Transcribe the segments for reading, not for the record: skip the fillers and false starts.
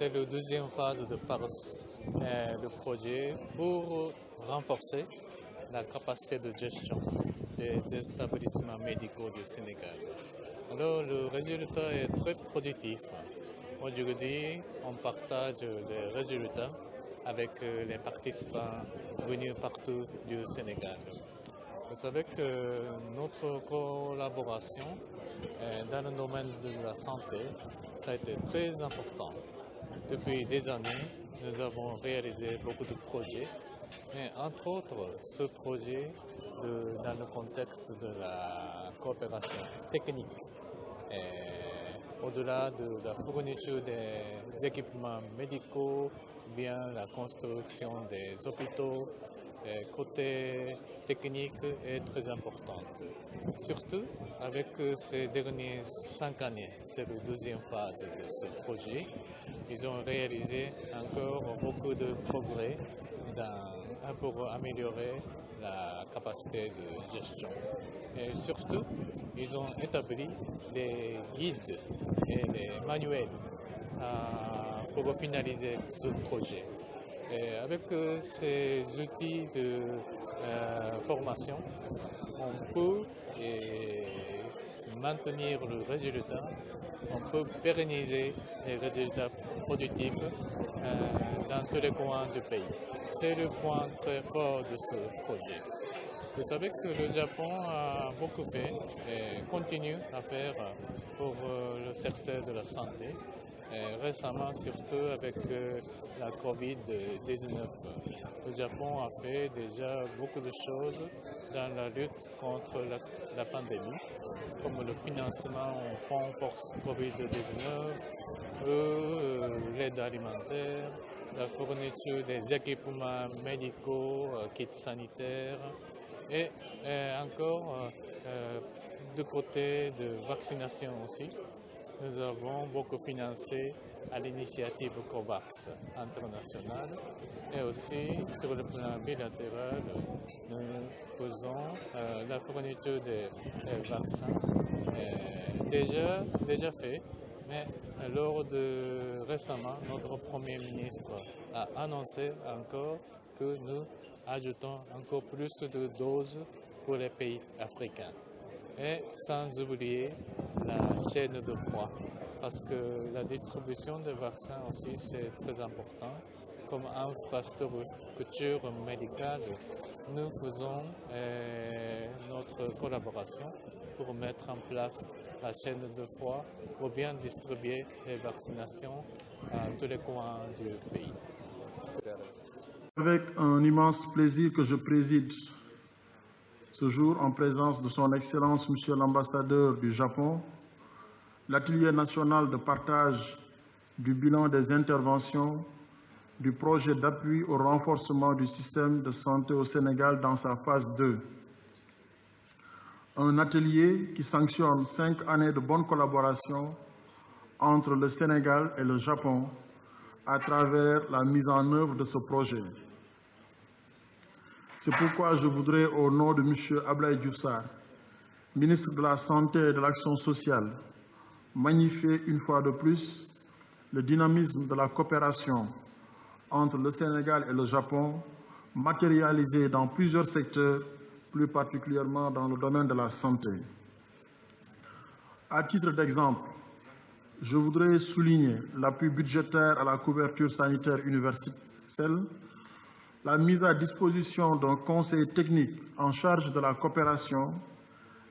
c'est la deuxième phase de PARS, le projet pour renforcer la capacité de gestion des établissements médicaux du Sénégal. Alors, le résultat est très positif. Aujourd'hui, on partage les résultats avec les participants venus partout du Sénégal. Vous savez que notre collaboration dans le domaine de la santé, ça a été très important. Depuis des années, nous avons réalisé beaucoup de projets, mais entre autres, ce projet dans le contexte de la coopération technique. Au-delà de la fourniture des équipements médicaux, bien la construction des hôpitaux, côté technique est très importante. Surtout avec ces dernières 5 années, c'est la deuxième phase de ce projet. Ils ont réalisé encore beaucoup de progrès pour améliorer la capacité de gestion. Et surtout, ils ont établi des guides et des manuels pour finaliser ce projet. Et avec ces outils de formation, on peut maintenir le résultat, on peut pérenniser les résultats productifs dans tous les coins du pays. C'est le point très fort de ce projet. Vous savez que le Japon a beaucoup fait et continue à faire pour le secteur de la santé. Et récemment, surtout avec la Covid-19, le Japon a fait déjà beaucoup de choses dans la lutte contre la pandémie, comme le financement en fonds force Covid-19, l'aide alimentaire, la fourniture des équipements médicaux, kits sanitaires, et encore du côté de vaccination aussi. Nous avons beaucoup financé à l'initiative COVAX internationale et aussi sur le plan bilatéral, nous faisons la fourniture des vaccins déjà fait, mais lors de récemment, notre Premier ministre a annoncé encore que nous ajoutons encore plus de doses pour les pays africains. Et sans oublier la chaîne de froid, parce que la distribution des vaccins aussi c'est très important. Comme infrastructure médicale, nous faisons notre collaboration pour mettre en place la chaîne de froid pour bien distribuer les vaccinations à tous les coins du pays. Avec un immense plaisir que je préside ce jour en présence de son Excellence Monsieur l'ambassadeur du Japon, l'atelier national de partage du bilan des interventions du projet d'appui au renforcement du système de santé au Sénégal dans sa phase 2. Un atelier qui sanctionne 5 années de bonne collaboration entre le Sénégal et le Japon à travers la mise en œuvre de ce projet. C'est pourquoi je voudrais, au nom de M. Abdoulaye Diouf Sarr, ministre de la Santé et de l'Action sociale, magnifier une fois de plus le dynamisme de la coopération entre le Sénégal et le Japon, matérialisé dans plusieurs secteurs, plus particulièrement dans le domaine de la santé. À titre d'exemple, je voudrais souligner l'appui budgétaire à la couverture sanitaire universelle, la mise à disposition d'un conseil technique en charge de la coopération,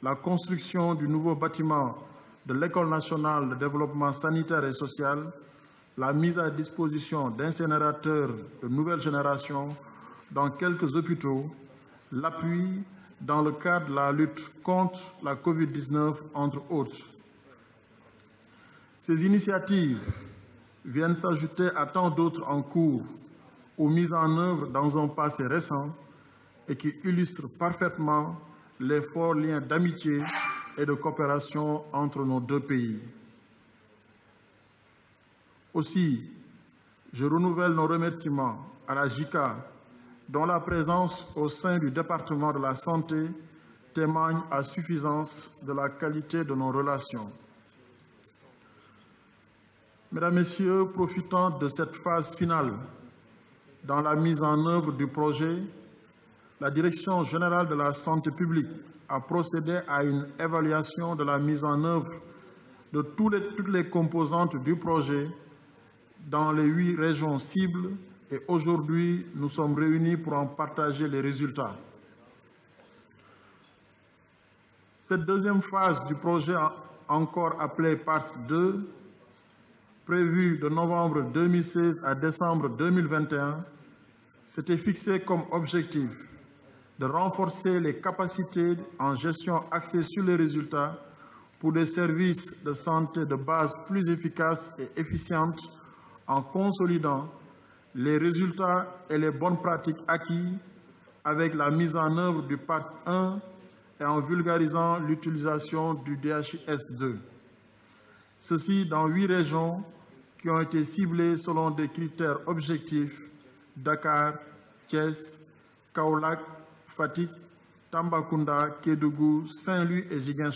la construction du nouveau bâtiment de l'École nationale de développement sanitaire et social, la mise à disposition d'incinérateurs de nouvelle génération dans quelques hôpitaux, l'appui dans le cadre de la lutte contre la Covid-19, entre autres. Ces initiatives viennent s'ajouter à tant d'autres en cours ou mises en œuvre dans un passé récent et qui illustrent parfaitement les forts liens d'amitié et de coopération entre nos deux pays. Aussi, je renouvelle nos remerciements à la JICA, dont la présence au sein du département de la santé témoigne à suffisance de la qualité de nos relations. Mesdames, Messieurs, profitant de cette phase finale dans la mise en œuvre du projet, la Direction générale de la santé publique a procédé à une évaluation de la mise en œuvre de toutes les composantes du projet dans les 8 régions cibles et aujourd'hui, nous sommes réunis pour en partager les résultats. Cette deuxième phase du projet, encore appelée PARS 2, prévue de novembre 2016 à décembre 2021, s'était fixée comme objectif de renforcer les capacités en gestion axée sur les résultats pour des services de santé de base plus efficaces et efficientes en consolidant les résultats et les bonnes pratiques acquis avec la mise en œuvre du PARS 1 et en vulgarisant l'utilisation du DHIS2. Ceci dans 8 régions qui ont été ciblées selon des critères objectifs: Dakar, Thiès, Kaolack, Fatick, Tambacounda, Kédougou, Saint-Louis et Ziguinchor.